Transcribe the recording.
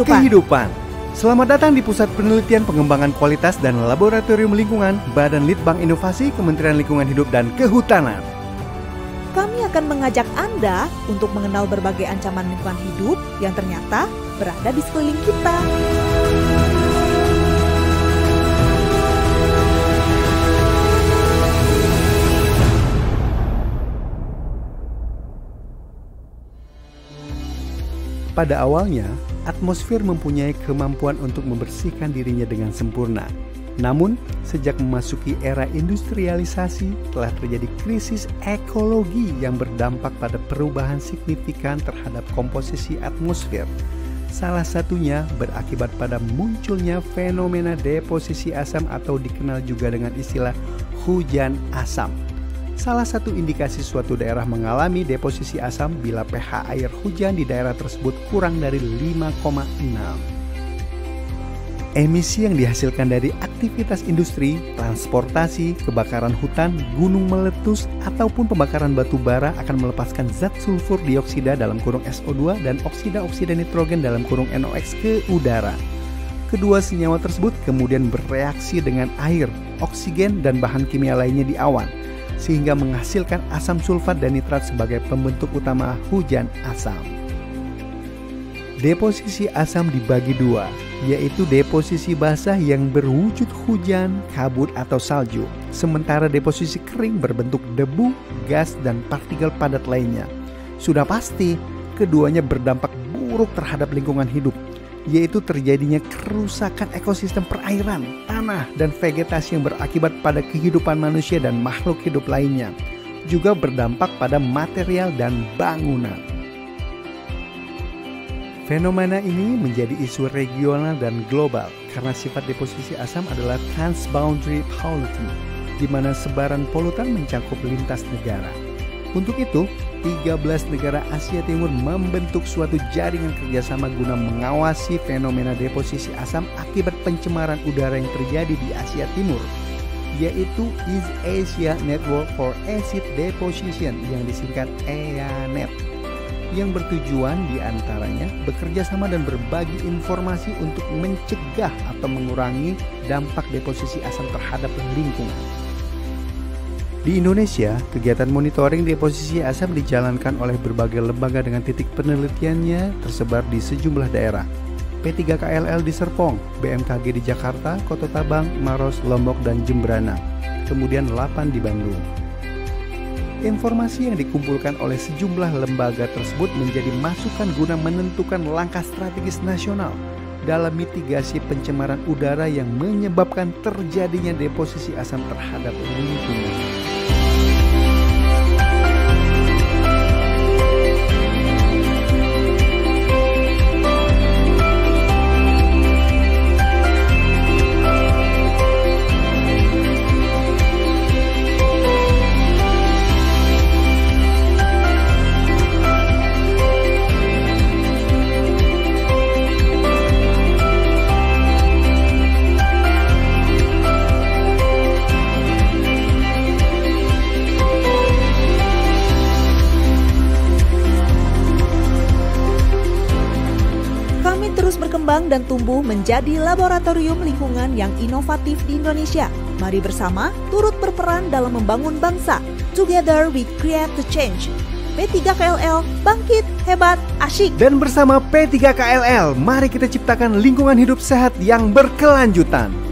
kehidupan. Selamat datang di Pusat Penelitian Pengembangan Kualitas dan Laboratorium Lingkungan Badan Litbang Inovasi Kementerian Lingkungan Hidup dan Kehutanan. Kami akan mengajak Anda untuk mengenal berbagai ancaman lingkungan hidup yang ternyata berada di sekeliling kita. Pada awalnya, atmosfer mempunyai kemampuan untuk membersihkan dirinya dengan sempurna. Namun, sejak memasuki era industrialisasi, telah terjadi krisis ekologi yang berdampak pada perubahan signifikan terhadap komposisi atmosfer. Salah satunya berakibat pada munculnya fenomena deposisi asam atau dikenal juga dengan istilah hujan asam. Salah satu indikasi suatu daerah mengalami deposisi asam bila pH air hujan di daerah tersebut kurang dari 5,6. Emisi yang dihasilkan dari aktivitas industri, transportasi, kebakaran hutan, gunung meletus, ataupun pembakaran batu bara akan melepaskan zat sulfur dioksida dalam kurung SO2 dan oksida-oksida nitrogen dalam kurung NOx ke udara. Kedua senyawa tersebut kemudian bereaksi dengan air, oksigen, dan bahan kimia lainnya di awan, sehingga menghasilkan asam sulfat dan nitrat sebagai pembentuk utama hujan asam. Deposisi asam dibagi dua, yaitu deposisi basah yang berwujud hujan, kabut, atau salju, sementara deposisi kering berbentuk debu, gas, dan partikel padat lainnya. Sudah pasti, keduanya berdampak buruk terhadap lingkungan hidup, yaitu terjadinya kerusakan ekosistem perairan, tanah, dan vegetasi yang berakibat pada kehidupan manusia dan makhluk hidup lainnya. Juga berdampak pada material dan bangunan. Fenomena ini menjadi isu regional dan global karena sifat deposisi asam adalah transboundary pollutant, di mana sebaran polutan mencakup lintas negara. Untuk itu, 13 negara Asia Timur membentuk suatu jaringan kerjasama guna mengawasi fenomena deposisi asam akibat pencemaran udara yang terjadi di Asia Timur, yaitu East Asia Network for Acid Deposition yang disingkat EANET, yang bertujuan diantaranya bekerja sama dan berbagi informasi untuk mencegah atau mengurangi dampak deposisi asam terhadap lingkungan. Di Indonesia, kegiatan monitoring deposisi asam dijalankan oleh berbagai lembaga dengan titik penelitiannya tersebar di sejumlah daerah. P3KLL di Serpong, BMKG di Jakarta, Kota Tabang, Maros, Lombok, dan Jembrana. Kemudian 8 di Bandung. Informasi yang dikumpulkan oleh sejumlah lembaga tersebut menjadi masukan guna menentukan langkah strategis nasional dalam mitigasi pencemaran udara yang menyebabkan terjadinya deposisi asam terhadap lingkungan. Dan tumbuh menjadi laboratorium lingkungan yang inovatif di Indonesia. Mari bersama turut berperan dalam membangun bangsa. Together we create the change. P3KLL, bangkit, hebat, asyik. Dan bersama P3KLL, mari kita ciptakan lingkungan hidup sehat yang berkelanjutan.